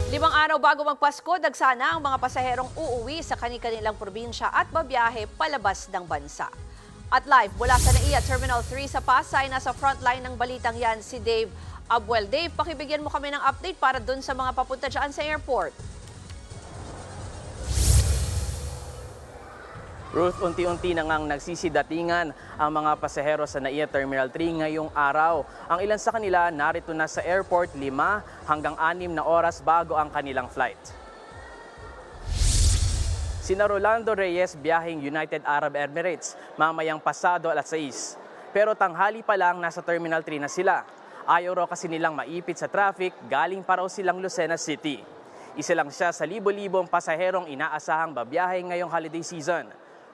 5 araw bago magpasko, dagsana ang mga pasaherong uuwi sa kani-kanilang probinsya at babiyahe palabas ng bansa. At live mula sa NAIA Terminal 3 sa Pasay, nasa frontline ng balitang yan si Dave Abuel. Dave, pakibigyan mo kami ng update para dun sa mga papunta dyan sa airport. Ruth, unti-unti na ngang nagsisidatingan ang mga pasahero sa NAIA Terminal 3 ngayong araw. Ang ilan sa kanila narito na sa airport 5 hanggang 6 na oras bago ang kanilang flight. Sina Rolando Reyes biyaheng United Arab Emirates mamayang pasado alas 6. Pero tanghali pa lang nasa Terminal 3 na sila. Ayaw raw kasi nilang maipit sa traffic, galing pa raw silang Lucena City. Isa lang siya sa libo-libong pasaherong inaasahang babiyahe ngayong holiday season.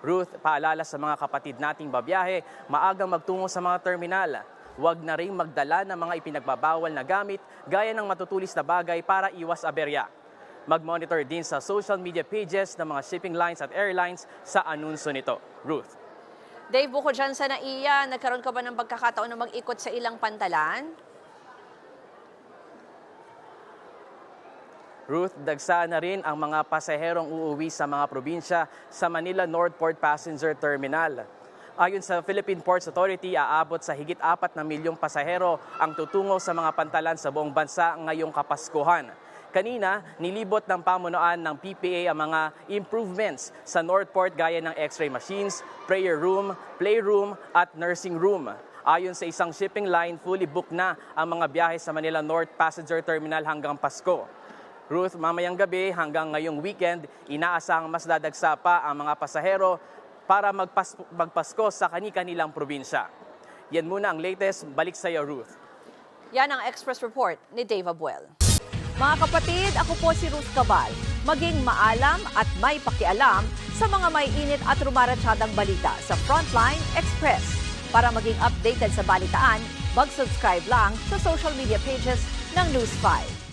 Ruth, paalala sa mga kapatid nating babiyahe, maagang magtungo sa mga terminal. Huwag na ring magdala ng mga ipinagbabawal na gamit gaya ng matutulis na bagay para iwas aberya. Mag-monitor din sa social media pages ng mga shipping lines at airlines sa anunsyo nito. Ruth. Dave, bukod dyan sa NAIA, nagkaroon ka ba ng pagkakataon na mag-ikot sa ilang pantalan? Ruth, dagsa na rin ang mga pasaherong uuwi sa mga probinsya sa Manila Northport Passenger Terminal. Ayon sa Philippine Ports Authority, aabot sa higit 4 na milyong pasahero ang tutungo sa mga pantalan sa buong bansa ngayong Kapaskuhan. Kanina, nilibot ng pamunuan ng PPA ang mga improvements sa Northport gaya ng x-ray machines, prayer room, playroom at nursing room. Ayon sa isang shipping line, fully booked na ang mga biyahe sa Manila North Passenger Terminal hanggang Pasko. Ruth, mamayang gabi hanggang ngayong weekend, inaasahang mas dadagsa pa ang mga pasahero para magpasko sa kani-kanilang probinsya. Yan muna ang latest. Balik sa iyo, Ruth. Yan ang Express Report ni Dave Abuel. Mga kapatid, ako po si Ruth Cabal. Maging maalam at may pakialam sa mga may init at rumaratsadang balita sa Frontline Express. Para maging updated sa balitaan, mag-subscribe lang sa social media pages ng News 5.